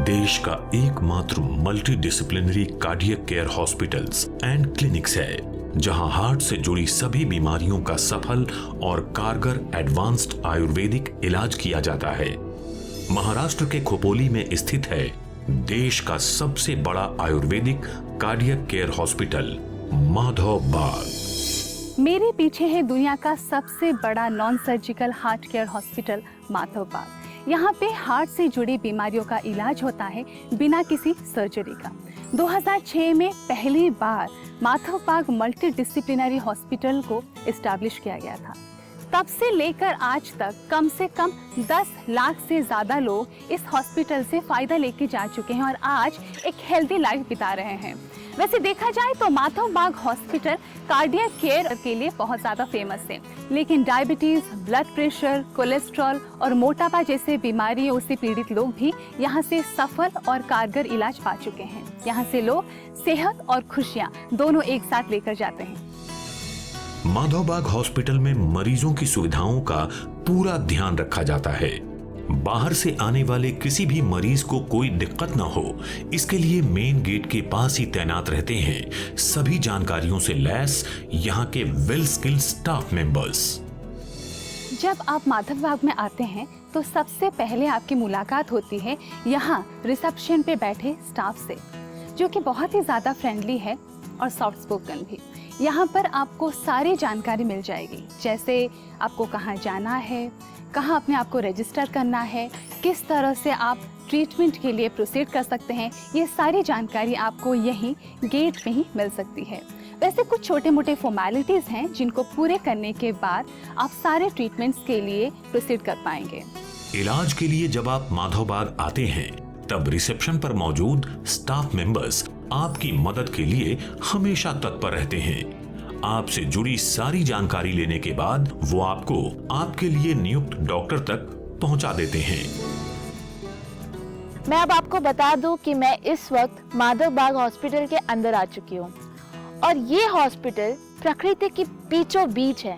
देश का एकमात्र multi disciplinary cardiac care hospitals and clinics है, जहां हार्ट से जुड़ी सभी बीमारियों का सफल और कारगर एडवांस्ड आयुर्वेदिक इलाज किया जाता है। महाराष्ट्र के खोपोली में स्थित है देश का सबसे बड़ा आयुर्वेदिक cardiac care hospital Madhav Baug. मेरे पीछे है दुनिया का सबसे बड़ा non surgical heart care hospital Madhav Baug. यहाँ पे हार्ट से जुड़ी बीमारियों का इलाज होता है बिना किसी सर्जरी का। 2006 में पहली बार माधव बाग मल्टी डिसिप्लिनरी हॉस्पिटल को एस्टैब्लिश किया गया था। तब से लेकर आज तक कम से कम 10 लाख से ज़्यादा लोग इस हॉस्पिटल से फ़ायदा लेके जा चुके हैं और आज एक हेल्दी लाइफ बिता रहे हैं। वैसे देखा जाए तो माधव बाग हॉस्पिटल कार्डियक केयर के लिए बहुत ज़्यादा फेमस है, लेकिन डायबिटीज़, ब्लड प्रेशर, कोलेस्ट्रॉल और मोटापा जैसे बीमारियों से पीड़ित लोग भी यहाँ से सफल और कारगर इलाज पा चुके हैं। यहाँ से लोग सेहत और खुशियाँ दोनों एक साथ लेकर जाते हैं। माधव बाग हॉस्पिटल में मरीजों की सुविधाओं का पूरा ध्यान रखा जाता है। बाहर से आने वाले किसी भी मरीज को कोई दिक्कत न हो, इसके लिए मेन गेट के पास ही तैनात रहते हैं सभी जानकारियों से लैस यहाँ के वेल स्किल्ड स्टाफ मेंबर्स। जब आप माधव बाग में आते हैं तो सबसे पहले आपकी मुलाकात होती है यहाँ रिसेप्शन पे बैठे स्टाफ से, जो कि बहुत ही ज़्यादा फ्रेंडली है और सॉफ्ट स्पोकन भी। यहाँ पर आपको सारी जानकारी मिल जाएगी, जैसे आपको कहाँ जाना है, कहाँ अपने आप को रजिस्टर करना है, किस तरह से आप ट्रीटमेंट के लिए प्रोसीड कर सकते हैं। ये सारी जानकारी आपको यहीं गेट में ही मिल सकती है। वैसे कुछ छोटे मोटे फॉर्मेलिटीज़ हैं जिनको पूरे करने के बाद आप सारे ट्रीटमेंट्स के लिए प्रोसीड कर पाएंगे। इलाज के लिए जब आप माधव बाग आते हैं तब रिसेप्शन पर मौजूद स्टाफ मेंबर्स आपकी मदद के लिए हमेशा तत्पर रहते हैं। आपसे जुड़ी सारी जानकारी लेने के बाद वो आपको आपके लिए नियुक्त डॉक्टर तक पहुंचा देते हैं। मैं अब आपको बता दूं कि मैं इस वक्त माधव बाग हॉस्पिटल के अंदर आ चुकी हूं और ये हॉस्पिटल प्रकृति की बीचों बीच है।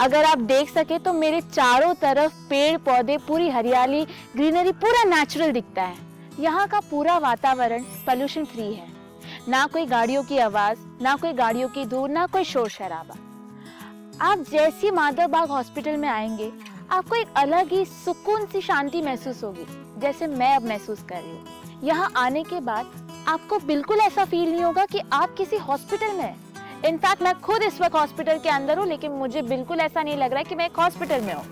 अगर आप देख सके तो मेरे चारों तरफ पेड़ पौधे, पूरी हरियाली, ग्रीनरी, पूरा नेचुरल दिखता है। यहाँ का पूरा वातावरण पोल्यूशन फ्री है, ना कोई गाड़ियों की आवाज, ना कोई गाड़ियों की धूल, ना कोई शोर शराबा। आप जैसी माधव बाग हॉस्पिटल में आएंगे आपको एक अलग ही सुकून सी शांति महसूस होगी, जैसे मैं अब महसूस कर रही हूँ। यहाँ आने के बाद आपको बिल्कुल ऐसा फील नहीं होगा कि आप किसी हॉस्पिटल में हैं। इनफैक्ट मैं खुद इस वक्त हॉस्पिटल के अंदर हूँ, लेकिन मुझे बिल्कुल ऐसा नहीं लग रहा है कि मैं एक हॉस्पिटल में हूँ।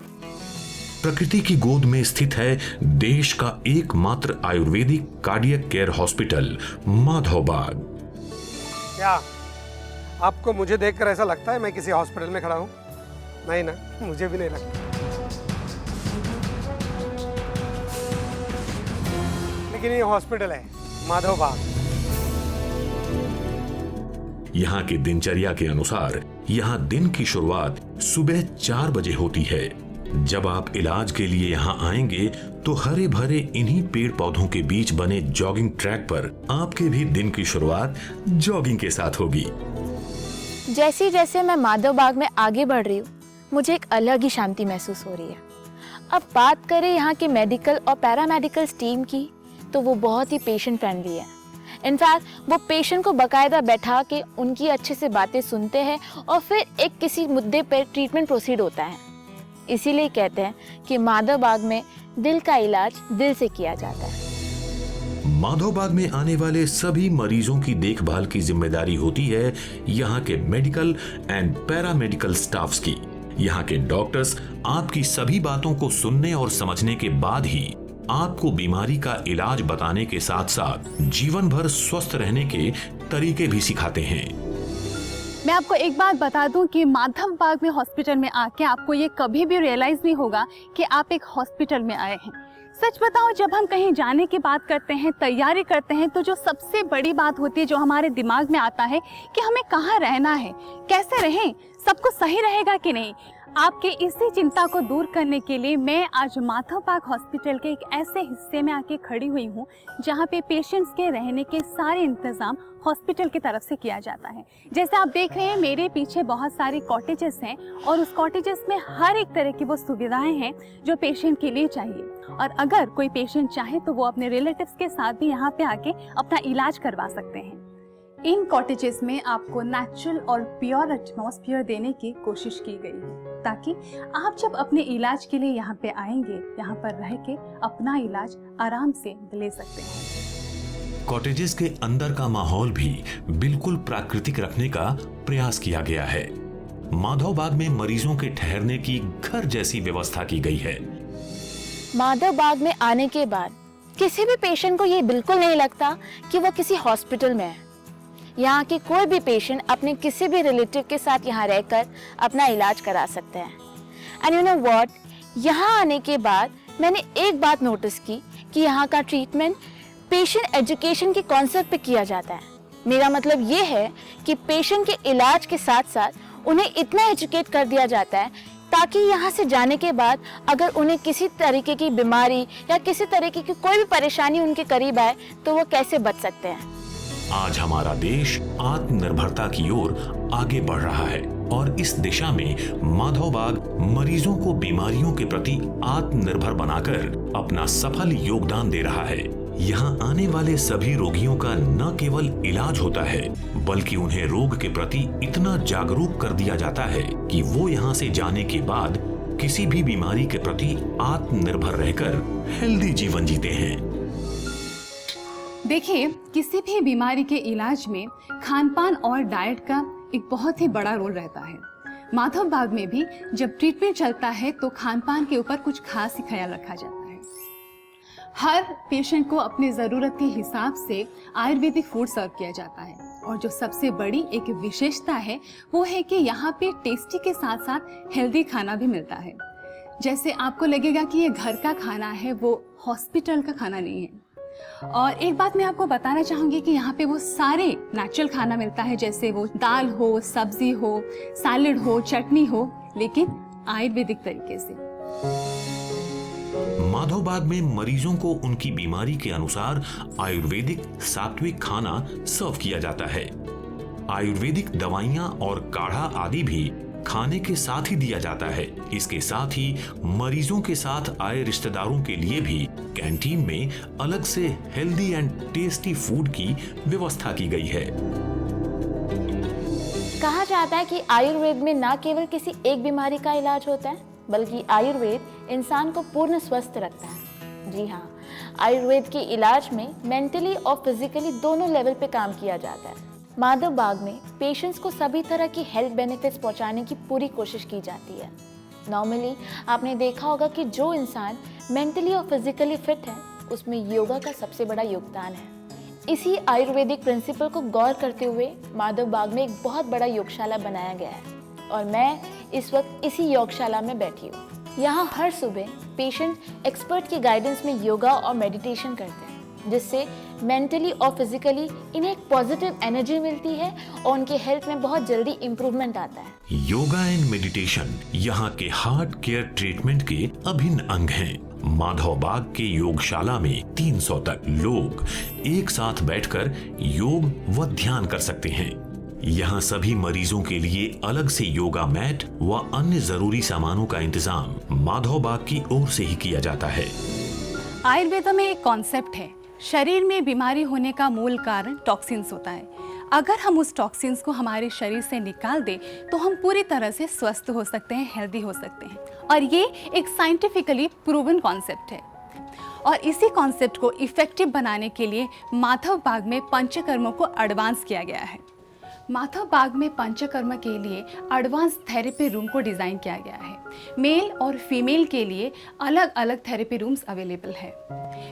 प्रकृति की गोद में स्थित है देश का एकमात्र आयुर्वेदिक cardiac care hospital Madhav Baug. क्या आपको मुझे देखकर ऐसा लगता है मैं किसी हॉस्पिटल में खड़ा हूँ? नहीं ना, मुझे भी नहीं लगता। लेकिन ये हॉस्पिटल है माधव बाग। यहाँ की दिनचर्या के अनुसार यहाँ दिन की शुरुआत सुबह 4 बजे होती है। जब आप इलाज के लिए यहाँ आएंगे तो हरे भरे इन्हीं पेड़ पौधों के बीच बने जॉगिंग ट्रैक पर आपके भी दिन की शुरुआत जॉगिंग के साथ होगी। जैसे जैसे मैं माधव बाग में आगे बढ़ रही हूँ मुझे एक अलग ही शांति महसूस हो रही है। अब बात करें यहाँ के मेडिकल और पैरामेडिकल टीम की तो वो बहुत ही पेशेंट फ्रेंडली है। इनफैक्ट वो पेशेंट को बाकायदा बैठा के उनकी अच्छे से बातें सुनते हैं और फिर एक किसी मुद्दे पर ट्रीटमेंट प्रोसीड होता है। इसीलिए कहते हैं कि माधव बाग में दिल का इलाज दिल से किया जाता है। माधव बाग में आने वाले सभी मरीजों की देखभाल की जिम्मेदारी होती है यहाँ के मेडिकल एंड पैरामेडिकल स्टाफ्स की। यहाँ के डॉक्टर्स आपकी सभी बातों को सुनने और समझने के बाद ही आपको बीमारी का इलाज बताने के साथ साथ जीवन भर स्वस्थ रहने के तरीके भी सिखाते हैं। मैं आपको एक बात बता दूं कि माधव बाग में हॉस्पिटल में आके आपको ये कभी भी रियलाइज नहीं होगा कि आप एक हॉस्पिटल में आए हैं। सच बताओ, जब हम कहीं जाने की बात करते हैं, तैयारी करते हैं, तो जो सबसे बड़ी बात होती है जो हमारे दिमाग में आता है कि हमें कहाँ रहना है, कैसे रहें, सब कुछ सही रहेगा कि नहीं। आपके इसी चिंता को दूर करने के लिए मैं आज माधव बाग हॉस्पिटल के एक ऐसे हिस्से में आके खड़ी हुई हूँ जहाँ पे पेशेंट्स के रहने के सारे इंतज़ाम हॉस्पिटल की तरफ से किया जाता है। जैसे आप देख रहे हैं मेरे पीछे बहुत सारे कॉटेजेस हैं और उस कॉटेजेस में हर एक तरह की वो सुविधाएं हैं जो पेशेंट के लिए चाहिए। और अगर कोई पेशेंट चाहे तो वो अपने रिलेटिव्स के साथ भी यहाँ पे आके अपना इलाज करवा सकते हैं। इन कॉटेजेस में आपको नेचुरल और प्योर एटमॉस्फेयर देने की कोशिश की गई है ताकि आप जब अपने इलाज के लिए यहाँ पे आएंगे यहाँ पर रह के अपना इलाज आराम से ले सकते हैं। कॉटेजेस के अंदर का माहौल भी बिल्कुल प्राकृतिक रखने का प्रयास किया गया है। माधव बाग में मरीजों के ठहरने की घर जैसी व्यवस्था की गई है। माधव बाग में आने के बाद किसी भी पेशेंट को ये बिल्कुल नहीं लगता कि वो किसी हॉस्पिटल में है। यहाँ के कोई भी पेशेंट अपने किसी भी रिलेटिव के साथ यहाँ रहकर अपना इलाज करा सकते हैं। एंड यू नो व्हाट, यहाँ आने के बाद मैंने एक बात नोटिस की कि यहाँ का ट्रीटमेंट पेशेंट एजुकेशन के कॉन्सेप्ट पे किया जाता है। मेरा मतलब ये है कि पेशेंट के इलाज के साथ साथ उन्हें इतना एजुकेट कर दिया जाता है ताकि यहाँ से जाने के बाद अगर उन्हें किसी तरीके की बीमारी या किसी तरीके की कोई भी परेशानी उनके करीब आए तो वो कैसे बच सकते हैं। आज हमारा देश आत्मनिर्भरता की ओर आगे बढ़ रहा है और इस दिशा में माधव बाग मरीजों को बीमारियों के प्रति आत्मनिर्भर बनाकर अपना सफल योगदान दे रहा है। यहाँ आने वाले सभी रोगियों का न केवल इलाज होता है बल्कि उन्हें रोग के प्रति इतना जागरूक कर दिया जाता है कि वो यहाँ से जाने के बाद किसी भी बीमारी के प्रति आत्मनिर्भर रहकर हेल्दी जीवन जीते हैं। देखिए, किसी भी बीमारी के इलाज में खानपान और डाइट का एक बहुत ही बड़ा रोल रहता है। माधव बाग में भी जब ट्रीटमेंट चलता है तो खानपान के ऊपर कुछ खास ही ख्याल रखा जाता है। हर पेशेंट को अपनी ज़रूरत के हिसाब से आयुर्वेदिक फूड सर्व किया जाता है और जो सबसे बड़ी एक विशेषता है वो है कि यहाँ पे टेस्टी के साथ साथ हेल्दी खाना भी मिलता है। जैसे आपको लगेगा कि ये घर का खाना है, वो हॉस्पिटल का खाना नहीं है। और एक बात मैं आपको बताना चाहूँगी कि यहाँ पे वो सारे नेचुरल खाना मिलता है, जैसे वो दाल हो, सब्जी हो, सैलेड हो, चटनी हो, लेकिन आयुर्वेदिक तरीके से। माधव बाग में मरीजों को उनकी बीमारी के अनुसार आयुर्वेदिक सात्विक खाना सर्व किया जाता है। आयुर्वेदिक दवाइयाँ और काढ़ा आदि भी खाने के साथ ही दिया जाता है। इसके साथ ही मरीजों के साथ आए रिश्तेदारों के लिए भी कैंटीन में अलग से हेल्दी एंड टेस्टी फूड की व्यवस्था की गई है। कहा जाता है कि आयुर्वेद में न केवल किसी एक बीमारी का इलाज होता है बल्कि आयुर्वेद इंसान को पूर्ण स्वस्थ रखता है। जी हाँ, आयुर्वेद के इलाज में मेंटली और फिजिकली दोनों लेवल पे काम किया जाता है। माधव बाग में पेशेंट्स को सभी तरह की हेल्थ बेनिफिट्स पहुंचाने की पूरी कोशिश की जाती है। नॉर्मली आपने देखा होगा कि जो इंसान मेंटली और फिजिकली फिट है उसमें योगा का सबसे बड़ा योगदान है। इसी आयुर्वेदिक प्रिंसिपल को गौर करते हुए माधव बाग में एक बहुत बड़ा योगशाला बनाया गया है और मैं इस वक्त इसी योगशाला में बैठी हूँ। यहाँ हर सुबह पेशेंट एक्सपर्ट की गाइडेंस में योगा और मेडिटेशन करते हैं जिससे मेंटली और फिजिकली इन्हें एक पॉजिटिव एनर्जी मिलती है और उनके हेल्थ में बहुत जल्दी इंप्रूवमेंट आता है। योगा एंड मेडिटेशन यहाँ के हार्ट केयर ट्रीटमेंट के अभिन्न अंग हैं। माधव बाग के योगशाला में 300 तक लोग एक साथ बैठकर योग व ध्यान कर सकते हैं। यहाँ सभी मरीजों के लिए अलग से योगा मैट व अन्य जरूरी सामानों का इंतजाम माधव बाग की ओर से ही किया जाता है। आयुर्वेद में एक कॉन्सेप्ट है, शरीर में बीमारी होने का मूल कारण टॉक्सिन्स होता है। अगर हम उस टॉक्सिन्स को हमारे शरीर से निकाल दें तो हम पूरी तरह से स्वस्थ हो सकते हैं, हेल्दी हो सकते हैं। और ये एक साइंटिफिकली प्रूवन कॉन्सेप्ट है और इसी कॉन्सेप्ट को इफेक्टिव बनाने के लिए माधव बाग में पंचकर्मों को एडवांस किया गया है। माधव बाग में पंचकर्म के लिए एडवांस थेरेपी रूम को डिज़ाइन किया गया है। मेल और फीमेल के लिए अलग अलग थेरेपी रूम्स अवेलेबल है।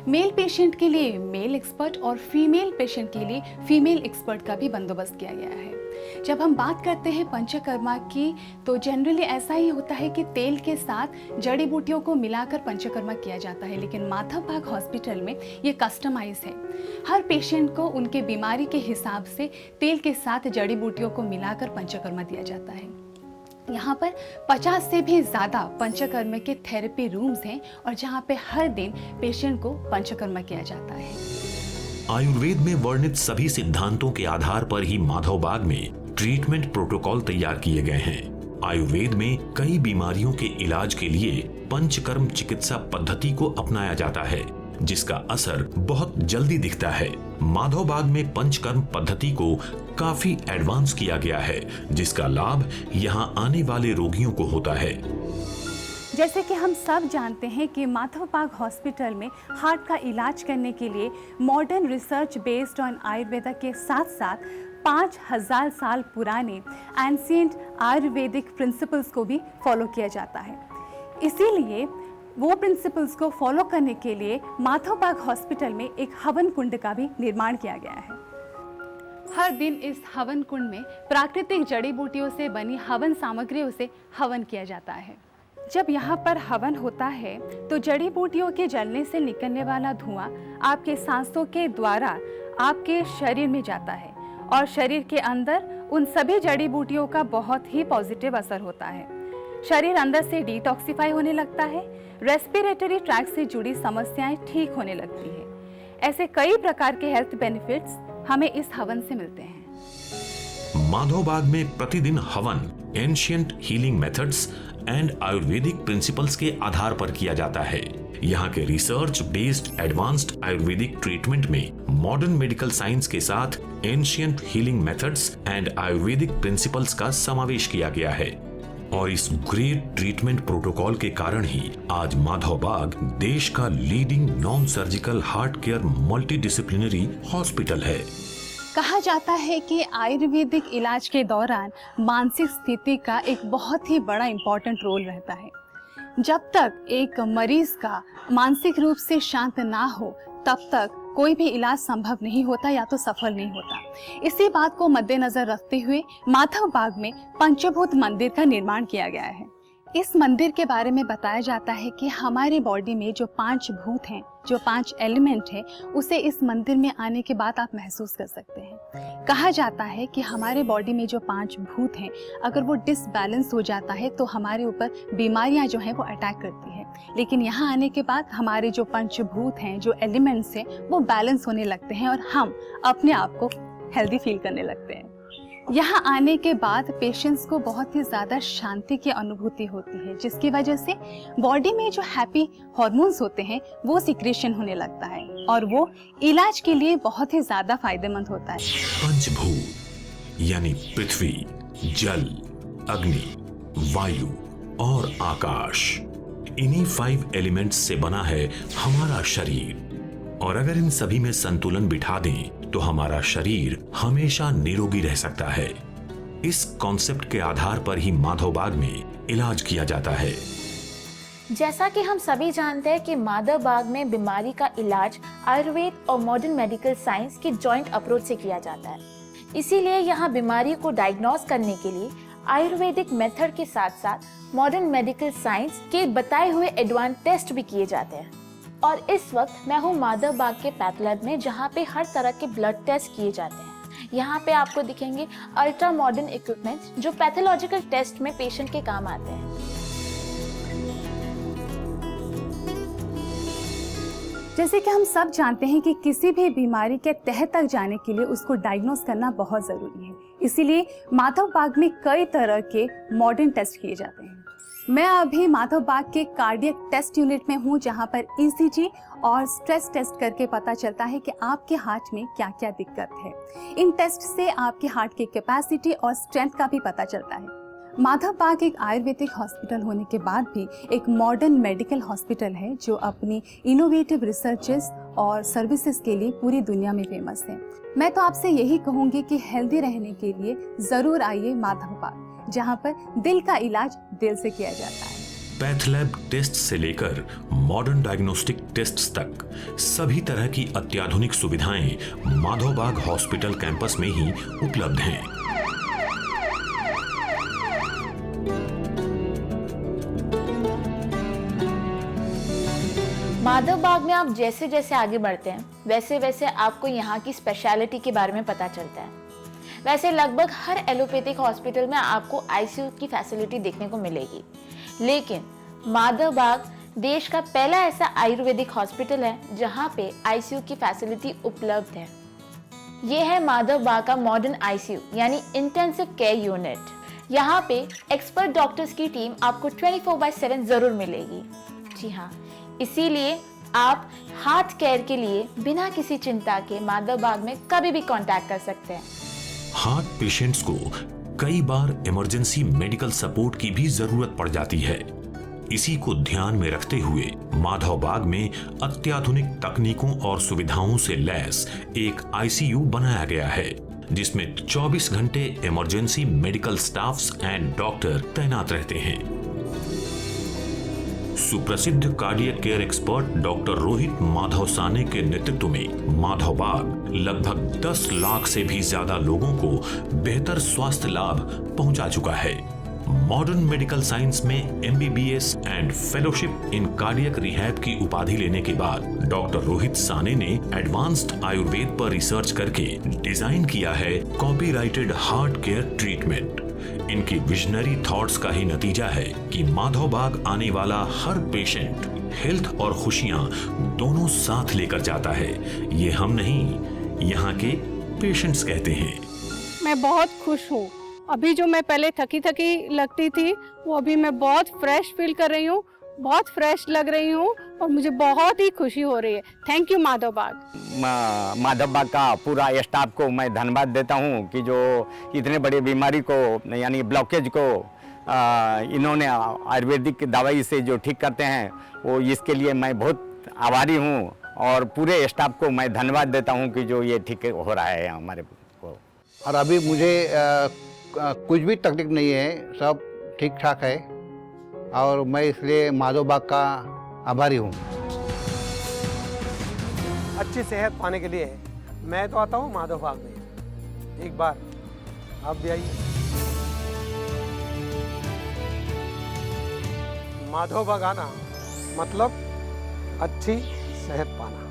मेल पेशेंट के लिए मेल एक्सपर्ट और फीमेल पेशेंट के लिए फीमेल एक्सपर्ट का भी बंदोबस्त किया गया है। जब हम बात करते हैं पंचकर्मा की तो जनरली ऐसा ही होता है कि तेल के साथ जड़ी बूटियों को मिलाकर पंचकर्मा किया जाता है, लेकिन माधव बाग हॉस्पिटल में ये कस्टमाइज है। हर पेशेंट को उनके बीमारी के हिसाब से तेल के साथ जड़ी बूटियों को मिलाकर पंचकर्मा दिया जाता है। यहाँ पर 50 से भी ज़्यादा पंचकर्म के थेरेपी रूम्स हैं और जहाँ पे हर दिन पेशेंट को पंचकर्म किया जाता है। आयुर्वेद में वर्णित सभी सिद्धांतों के आधार पर ही माधवबाग में ट्रीटमेंट प्रोटोकॉल तैयार किए गए हैं। आयुर्वेद में कई बीमारियों के इलाज के लिए पंचकर्म चिकित्सा पद्धति को अपनाया जाता है, जिसका असर बहुत जल्दी दिखता है। माधवबाग में पंचकर्म पद्धति को काफी एडवांस किया गया है, जिसका लाभ यहाँ आने वाले रोगियों को होता है। जैसे कि हम सब जानते हैं कि माधवबाग हॉस्पिटल में हार्ट का इलाज करने के लिए modern research based on Ayurveda के साथ साथ 5000 साल पुराने एंशिएंट आयुर्वेदिक प्रिंसिपल्स को भी फॉलो किया जाता है। इसीलिए वो प्रिंसिपल्स को फॉलो करने के लिए माधवबाग हॉस्पिटल में एक हवन कुंड का भी निर्माण किया गया है। हर दिन इस हवन कुंड में प्राकृतिक जड़ी बूटियों से बनी हवन सामग्रियों से हवन किया जाता है। जब यहाँ पर हवन होता है तो जड़ी बूटियों के जलने से निकलने वाला धुआं आपके सांसों के द्वारा आपके शरीर में जाता है और शरीर के अंदर उन सभी जड़ी बूटियों का बहुत ही पॉजिटिव असर होता है। शरीर अंदर से डिटॉक्सिफाई होने लगता है, रेस्पिरेटरी ट्रैक्ट से जुड़ी समस्याएं ठीक होने लगती है। ऐसे कई प्रकार के हेल्थ बेनिफिट्स हमें इस हवन से मिलते हैं। माधवबाग में प्रतिदिन हवन ancient healing methods and Ayurvedic principles के आधार पर किया जाता है। यहाँ के research based advanced Ayurvedic treatment में मॉडर्न मेडिकल साइंस के साथ ancient healing methods and Ayurvedic principles का समावेश किया गया है। और इस ग्रेट ट्रीटमेंट प्रोटोकॉल के कारण ही आज माधवबाग देश का leading non surgical heart care multidisciplinary hospital है। कहा जाता है कि आयुर्वेदिक इलाज के दौरान मानसिक स्थिति का एक बहुत ही बड़ा इम्पोर्टेंट रोल रहता है। जब तक एक मरीज का मानसिक रूप से शांत ना हो तब तक कोई भी इलाज संभव नहीं होता या तो सफल नहीं होता। इसी बात को मद्देनजर रखते हुए माधवबाग में पंचभूत मंदिर का निर्माण किया गया है। इस मंदिर के बारे में बताया जाता है कि हमारी बॉडी में जो 5 भूत हैं, जो 5 एलिमेंट हैं, उसे इस मंदिर में आने के बाद आप महसूस कर सकते हैं। कहा जाता है कि हमारे बॉडी में जो 5 भूत हैं, अगर वो डिसबैलेंस हो जाता है तो हमारे ऊपर बीमारियां जो हैं वो अटैक करती हैं। लेकिन यहाँ आने के बाद हमारे जो पंचभूत हैं, जो एलिमेंट्स हैं, वो बैलेंस होने लगते हैं और हम अपने आप को हेल्दी फील करने लगते हैं। यहाँ आने के बाद पेशेंट्स को बहुत ही ज़्यादा शांति की अनुभूति होती है, जिसकी वजह से बॉडी में जो हैप्पी हार्मोन्स होते हैं वो सिक्रेशन होने लगता है और वो इलाज के लिए बहुत ही ज़्यादा फायदेमंद होता है। पंचभूत यानी पृथ्वी, जल, अग्नि, वायु और आकाश, इन्हीं 5 एलिमेंट्स से बना है हमारा शरीर। और अगर इन सभी में संतुलन बिठा दें तो हमारा शरीर हमेशा निरोगी रह सकता है। इस कॉन्सेप्ट के आधार पर ही माधवबाग में इलाज किया जाता है। जैसा कि हम सभी जानते हैं कि माधवबाग में बीमारी का इलाज आयुर्वेद और मॉडर्न मेडिकल साइंस की जॉइंट अप्रोच से किया जाता है। इसीलिए यहाँ बीमारी को डायग्नोस करने के लिए आयुर्वेदिक मेथड के साथ साथ मॉडर्न मेडिकल साइंस के बताए हुए एडवांस टेस्ट भी किए जाते हैं। और इस वक्त मैं हूँ माधवबाग के पैथ लैब में, जहाँ पे हर तरह के ब्लड टेस्ट किए जाते हैं। यहाँ पे आपको दिखेंगे अल्ट्रा मॉडर्न इक्विपमेंट्स जो पैथोलॉजिकल टेस्ट में पेशेंट के काम आते हैं। जैसे कि हम सब जानते हैं कि किसी भी बीमारी के तह तक जाने के लिए उसको डायग्नोस करना बहुत ज़रूरी है। इसीलिए माधवबाग में कई तरह के मॉडर्न टेस्ट किए जाते हैं। मैं अभी माधवबाग के कार्डियक टेस्ट यूनिट में हूँ, जहाँ पर ECG और स्ट्रेस टेस्ट करके पता चलता है कि आपके हार्ट में क्या क्या दिक्कत है। इन टेस्ट से आपके हार्ट की कैपेसिटी और स्ट्रेंथ का भी पता चलता है। माधवबाग एक आयुर्वेदिक हॉस्पिटल होने के बाद भी एक मॉडर्न मेडिकल हॉस्पिटल है जो अपनी इनोवेटिव रिसर्चेस और सर्विसेज के लिए पूरी दुनिया में फेमस है। मैं तो आपसे यही कहूँगी कि हेल्दी रहने के लिए ज़रूर आइए माधवबाग, जहाँ पर दिल का इलाज दिल से किया जाता है। पैथ लैब टेस्ट से लेकर मॉडर्न डायग्नोस्टिक टेस्ट्स तक सभी तरह की अत्याधुनिक सुविधाएं माधवबाग हॉस्पिटल कैंपस में ही उपलब्ध हैं। माधवबाग में आप जैसे जैसे आगे बढ़ते हैं वैसे वैसे आपको यहाँ की स्पेशलिटी के बारे में पता चलता है। वैसे लगभग हर एलोपैथिक हॉस्पिटल में आपको आईसीयू की फैसिलिटी देखने को मिलेगी, लेकिन माधव बाग देश का पहला ऐसा आयुर्वेदिक हॉस्पिटल है जहां पे आईसीयू की फैसिलिटी उपलब्ध है। ये है माधव बाग का मॉडर्न आईसीयू यानी इंटेंसिव केयर यूनिट। यहाँ पे एक्सपर्ट डॉक्टर्स की टीम आपको 24/7 जरूर मिलेगी। जी हाँ, इसीलिए आप हार्ट केयर के लिए बिना किसी चिंता के माधव बाग में कभी भी कांटेक्ट कर सकते हैं। हार्ट पेशेंट्स को कई बार इमरजेंसी मेडिकल सपोर्ट की भी जरूरत पड़ जाती है। इसी को ध्यान में रखते हुए माधव बाग में अत्याधुनिक तकनीकों और सुविधाओं से लैस एक आईसीयू बनाया गया है, जिसमें 24 घंटे emergency medical staffs and doctor तैनात रहते हैं। सुप्रसिद्ध cardiac care expert doctor Rohit Madhav Sane के नेतृत्व में माधव बाग लगभग 10 लाख से भी ज्यादा लोगों को बेहतर स्वास्थ्य लाभ पहुंचा चुका है। मॉडर्न मेडिकल साइंस में MBBS and fellowship in cardiac rehab की उपाधि लेने के बाद डॉक्टर रोहित साने ने एडवांस्ड आयुर्वेद पर रिसर्च करके डिजाइन किया है कॉपीराइटेड हार्ट केयर ट्रीटमेंट। इनकी विजनरी थॉट्स का ही नतीजा है कि माधव बाग आने वाला हर पेशेंट हेल्थ और खुशियां दोनों साथ लेकर जाता है। ये हम नहीं, यहाँ के पेशेंट्स कहते हैं। मैं बहुत खुश हूँ। अभी जो मैं पहले थकी थकी लगती थी वो अभी मैं बहुत फ्रेश फील कर रही हूँ, बहुत फ्रेश लग रही हूँ और मुझे बहुत ही खुशी हो रही है। थैंक यू माधव बाग। माधव बाग का पूरा स्टाफ को मैं धन्यवाद देता हूँ कि जो इतने बड़े बीमारी को यानी ब्लॉकेज को इन्होंने आयुर्वेदिक दवाई से जो ठीक करते हैं, वो इसके लिए मैं बहुत आभारी हूँ और पूरे स्टाफ को मैं धन्यवाद देता हूँ कि जो ये ठीक हो रहा है हमारे को। और अभी मुझे कुछ भी तकलीफ नहीं है, सब ठीक ठाक है और मैं इसलिए माधव बाग का आभारी हूँ। अच्छी सेहत पाने के लिए मैं तो आता हूँ माधव बाग में। एक बार आप भी आइए। माधव बाग आना मतलब अच्छी सेहत पाना।